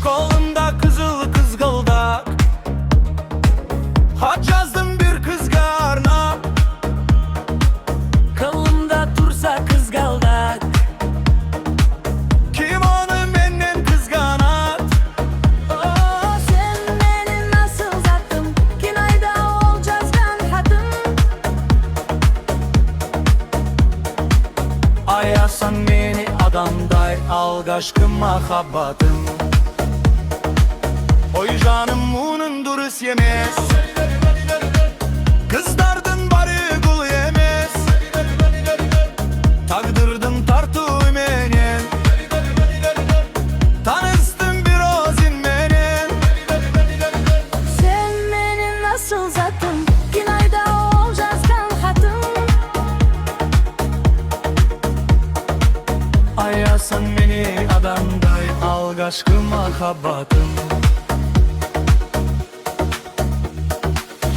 Kolumda kızıl kızgıldak, haç yazdım bir kızgarna. Kolumda tursa kızgaldak, Kim onu menden kızganat? oh, sen beni nasıl zattın? Kinayda olacağız ben hatım. Ayasan beni adamday, al aşkım mahabbatım. Oy canım bunun durus yemez, kızdardın bari kul yemez. Tagdırdın tartu menen, tanıştın bir ozin menen. Sen beni nasıl zattın? Kinayda olacağız ben hatım. Ayasan beni adamday, al aşkım mahabbatım.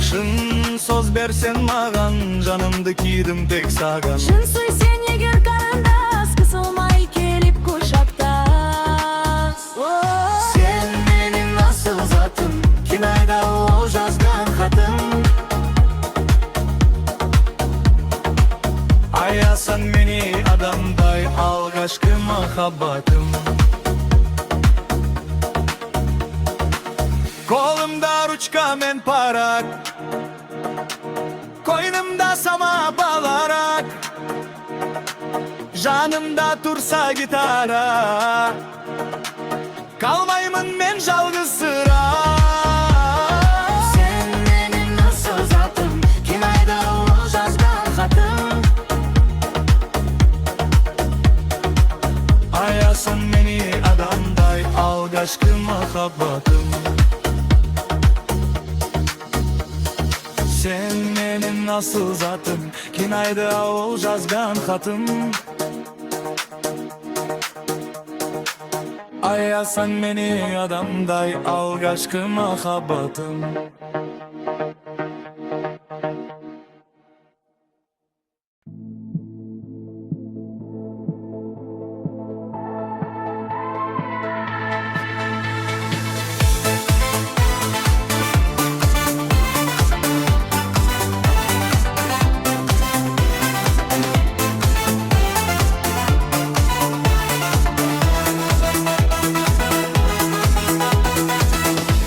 Şın söz bersen mağan, canımdı kiydim tek sağan. Şın suy sen yeger karandas, kısılmay kelip kuşaktas. Oh, Sen benim nasıl zatım, kinayda olacağız kan hatım. Ayasan beni adamday, al aşkım mahabbatım. Kolumda ruçka men parak, koynumda sama balarak, canımda tursa gitara, kalmaymın men жалгыз sıra. sen beni nasıl zattın? Kinayda olacağız ben hatım. Ayasan beni adamday, al aşkım mahabbatım. Sen benim nasıl zatım, kinayda olacağız ben hatım. Ayasan beni adamday, al aşkım mahabbatım.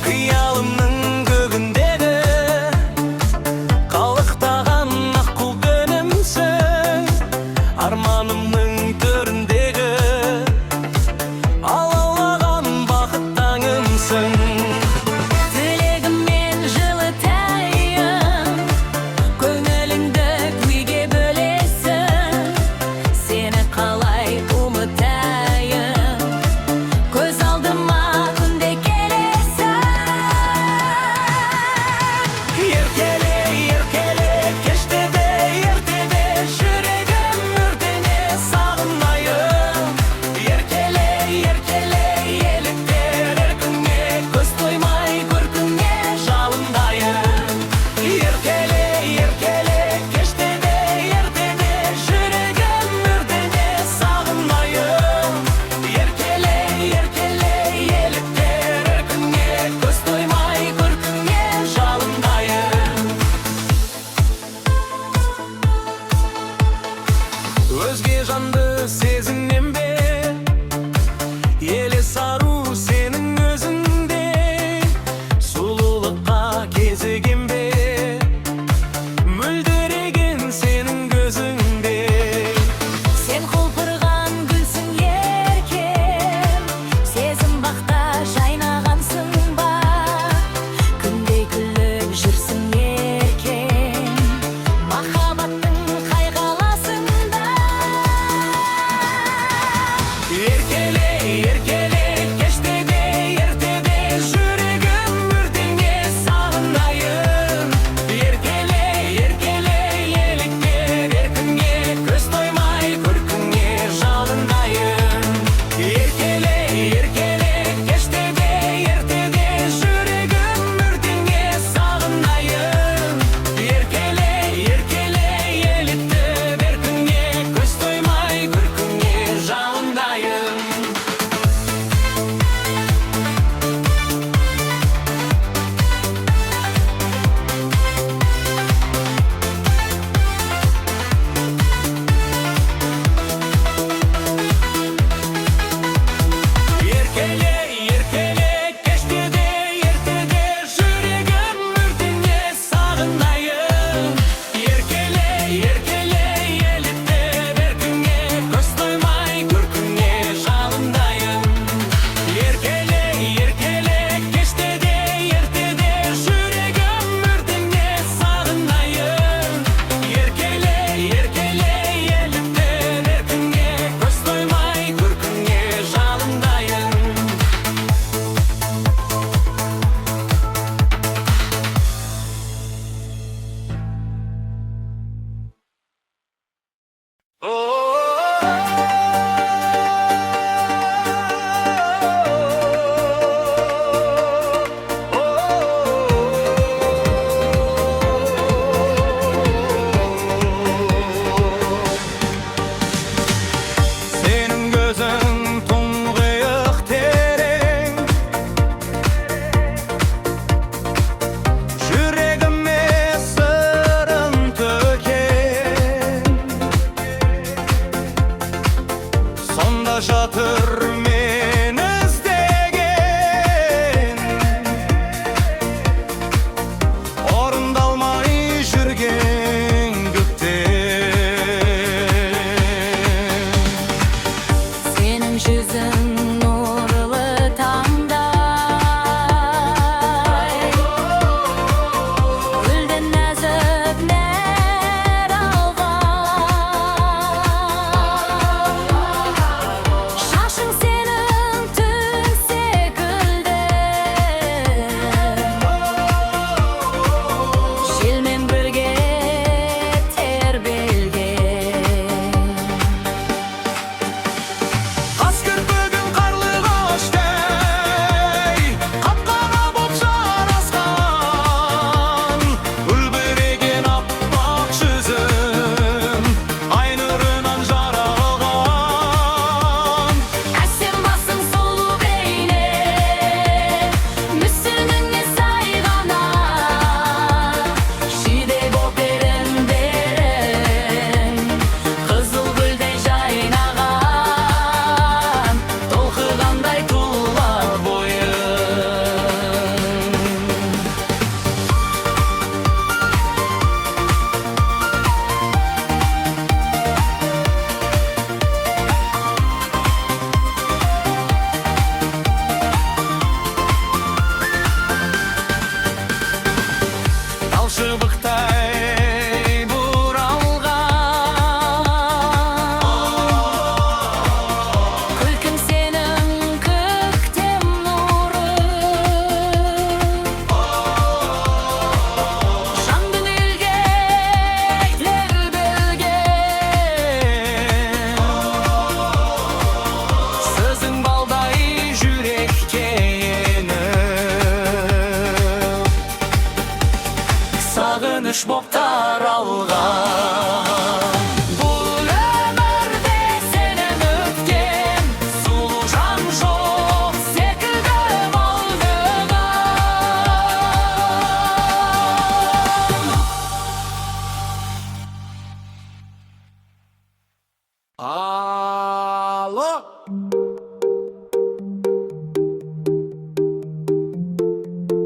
Kıyalımның көгінде шыбықтай бұралған. Күлкің сенің көктем нұры, жан дүниеге тербелген. Сіздің балдай жүрекке еніп, сағыныш боп таралған. Бұл өмірде сенен өткен сұлу жан жоқ секілді балдыған. Алло!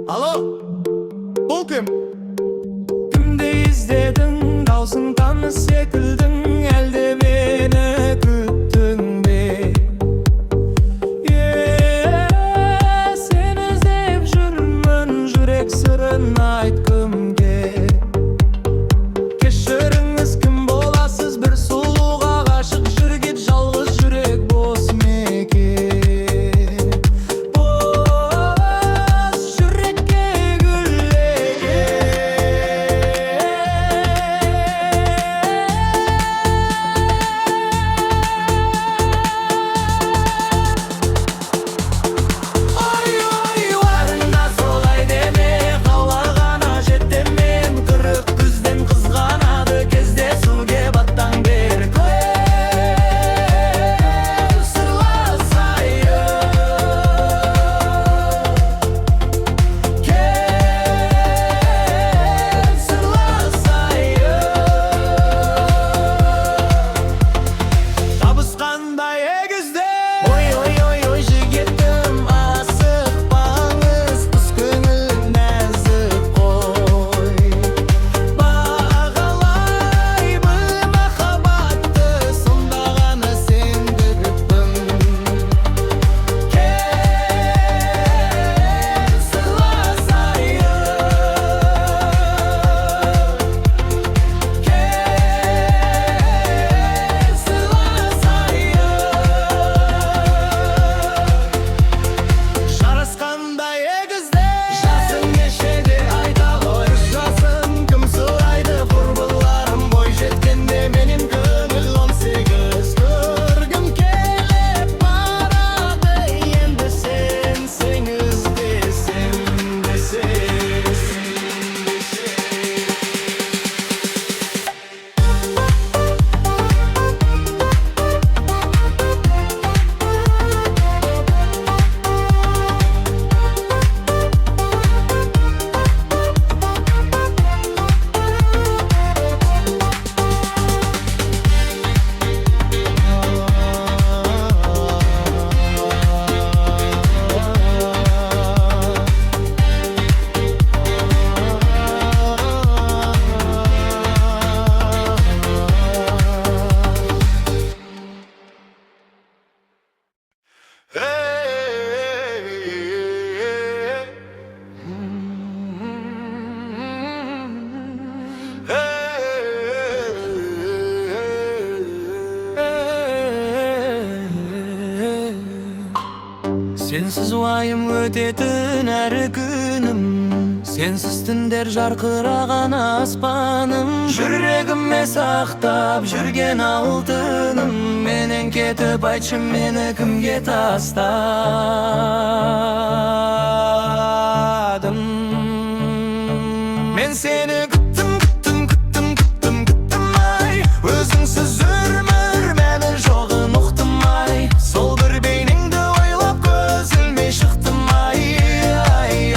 Алло! Бұл кім? Кімді іздедің, даусың таныс секілдің, әлде мені күттің бе? Сені іздеп жүрмін, жүрек сырын айт кімге. Кешіріңіз, кім боласыз, бір сұлуға ғашық жүрген жалғыз жүрек бос мекен. Бос жүрекке Ой, уарында солай деме, қалағана жетемен. Қырық күзден қызғанады, кездесуге баттан бер. Көл сырласайын, табысқандай егізде. Ой, жігітім, асықпаңыз, құс көңіл нәзік қой. Бағалай біл махаббатты, сонда ғана сендіріппін. Кел сырласайын, жарасқандай егізде. Жасың нешеде айта ғой, жасын кім сұрайды, құрбыларым бой жеткенде менен көңіл 18. Көргім келіп барады, енді сенсең іздесем десес. Сенсіз уайым өтетін әрі күнім, сенсіз түндер жарқыраған аспаным. Жүрегіме сақтап жүрген алтыным, менен кетіп айтшы, мені кімге тастадым? Мен сені күттім ай, өзіңсіз өмір мәні жоғын ұқтым ай. Сол бір бейнеңді ойлап көзілмей шықтым ай.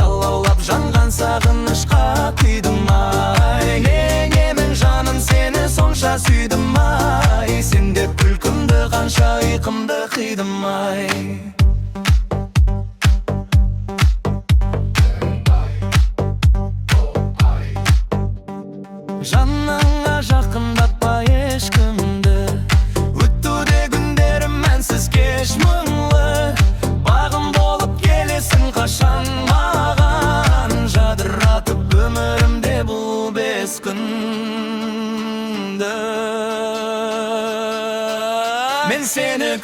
Алаулап жанған сағынышқа күйдім ай. Немен жаным сені сонша сүйдім ай. Сен деп күлкімді қанша ұйқымды қидым ай. Жаныңа жақындатпа ешкімді, өтуде күндерім мәнсіз кеш мұңлы. Бағым болып келесің қашан маған, жадыратып өмірімде бұл geçmez gündü. Men seni